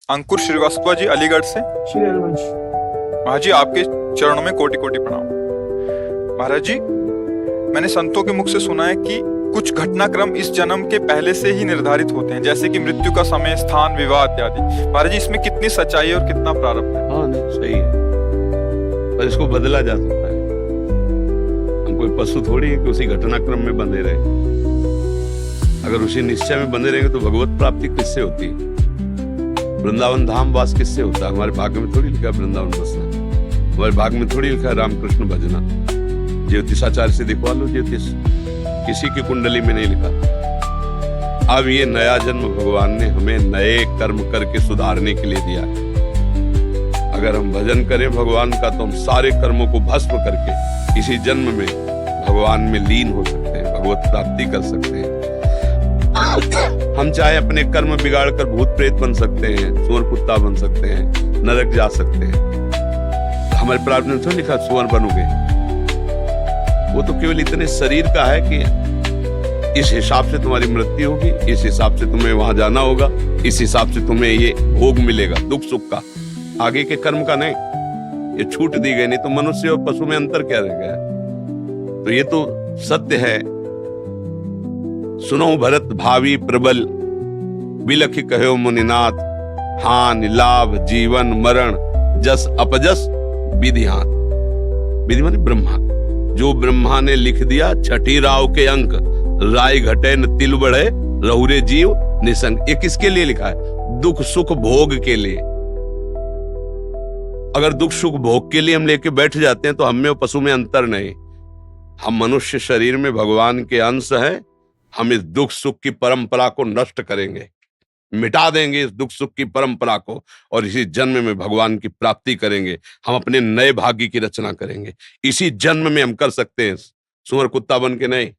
अंकुर श्रीवास्तव जी, अलीगढ़ से। श्री हरिवंश। महाराज जी, आपके चरणों में कोटि कोटि प्रणाम। महाराज जी, मैंने संतों के मुख से सुना है कि कुछ घटनाक्रम इस जन्म के पहले से ही निर्धारित होते हैं, जैसे कि मृत्यु का समय, स्थान, विवाह इत्यादि। महाराज जी, इसमें कितनी सच्चाई है और कितना प्रारब्ध है? हाँ, नहीं सही है, पर इसको बदला जा सकता है। हम कोई पशु थोड़ी है कि उसी घटनाक्रम में बंधे रहे। अगर उसी निश्चय में बंधे रहेंगे तो भगवत प्राप्ति किससे होती है? वृंदावन धाम वास किससे होता है? हमारे भाग्य में थोड़ी लिखा है वृंदावन बसना, हमारे भाग्य में थोड़ी लिखा है रामकृष्ण भजना। ज्योतिषाचार्य से दिखवा लो ज्योतिष, किसी की कुंडली में नहीं लिखा। अब ये नया जन्म भगवान ने हमें नए कर्म करके सुधारने के लिए दिया है। अगर हम भजन करें भगवान का तो हम सारे कर्मों को भस्म करके इसी जन्म में भगवान में लीन हो सकते हैं, भगवत प्राप्ति कर सकते हैं। हम चाहे अपने कर्म बिगाड़ कर भूत प्रेत बन सकते हैं, सुअर कुत्ता बन सकते हैं, नरक जा सकते हैं। हमारे प्रारब्ध में तो लिखा सुअर बनोगे। वो तो केवल इतने शरीर का है कि इस हिसाब से तुम्हारी मृत्यु होगी, इस हिसाब से तुम्हें वहां जाना होगा, इस हिसाब से तुम्हें ये भोग मिलेगा दुख सुख का, आगे के कर्म का नहीं। ये छूट दी गई, नहीं तो मनुष्य और पशु में अंतर क्या रह गया? तो ये तो सत्य है। सुनो भरत भावी प्रबल, बिलखि कहो मुनिनाथ, हान लाभ जीवन मरण, जस अपजस विधि हाथ। विधि माने ब्रह्मा, जो ब्रह्मा ने लिख दिया छठी राव के अंक, राय घटे न तिल बढ़े, रहुरे जीव निसंग। ये किसके लिए लिखा है? दुख सुख भोग के लिए। अगर दुख सुख भोग के लिए हम लेके बैठ जाते हैं तो हम में और पशु में अंतर नहीं। हम मनुष्य शरीर में भगवान के अंश हैं। हम इस दुख सुख की परंपरा को नष्ट करेंगे, मिटा देंगे इस दुख सुख की परंपरा को, और इसी जन्म में भगवान की प्राप्ति करेंगे। हम अपने नए भाग्य की रचना करेंगे। इसी जन्म में हम कर सकते हैं, सुअर कुत्ता बन के नहीं,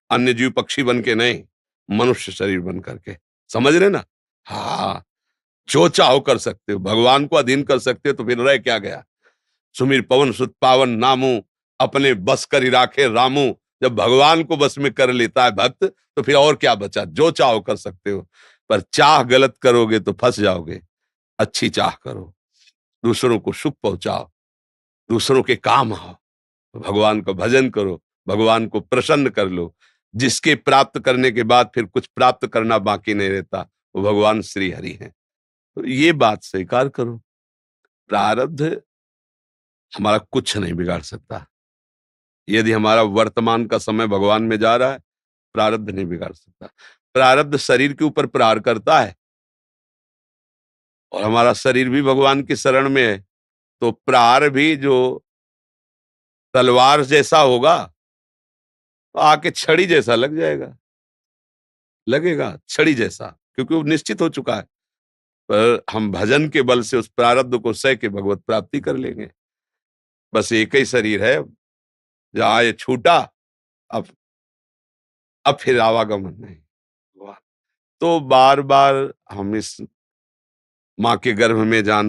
अन्य जीव पक्षी बन के नहीं, मनुष्य शरीर बन करके। समझ रहे ना? हाँ, जो चाहो कर सकते हो, भगवान को अधीन कर सकते हो, तो फिर रह क्या गया? सुमिर पवन सुत पावन नामू, अपने बस कर राखे रामू। जब भगवान को बस में कर लेता है भक्त, तो फिर और क्या बचा? जो चाहो कर सकते हो, पर चाह गलत करोगे तो फंस जाओगे। अच्छी चाह करो, दूसरों को सुख पहुंचाओ, दूसरों के काम आओ, भगवान का भजन करो, भगवान को प्रसन्न कर लो। जिसके प्राप्त करने के बाद फिर कुछ प्राप्त करना बाकी नहीं रहता, वो भगवान श्री हरि हैं। तो ये बात स्वीकार करो। प्रारब्ध हमारा कुछ नहीं बिगाड़ सकता। यदि हमारा वर्तमान का समय भगवान में जा रहा है, प्रारब्ध नहीं बिगाड़ सकता। प्रारब्ध शरीर के ऊपर प्रहार करता है, और हमारा शरीर भी भगवान की शरण में है, तो प्रहार भी जो तलवार जैसा होगा, तो आके छड़ी जैसा लग जाएगा, लगेगा छड़ी जैसा, क्योंकि वो निश्चित हो चुका है। पर हम भजन के बल से उस प्रारब्ध को सह के भगवत प्राप्ति कर लेंगे। बस एक ही शरीर है, जहां ये छूटा, अब फिर आवागमन नहीं। तो बार बार हम इस माँ के गर्भ में जान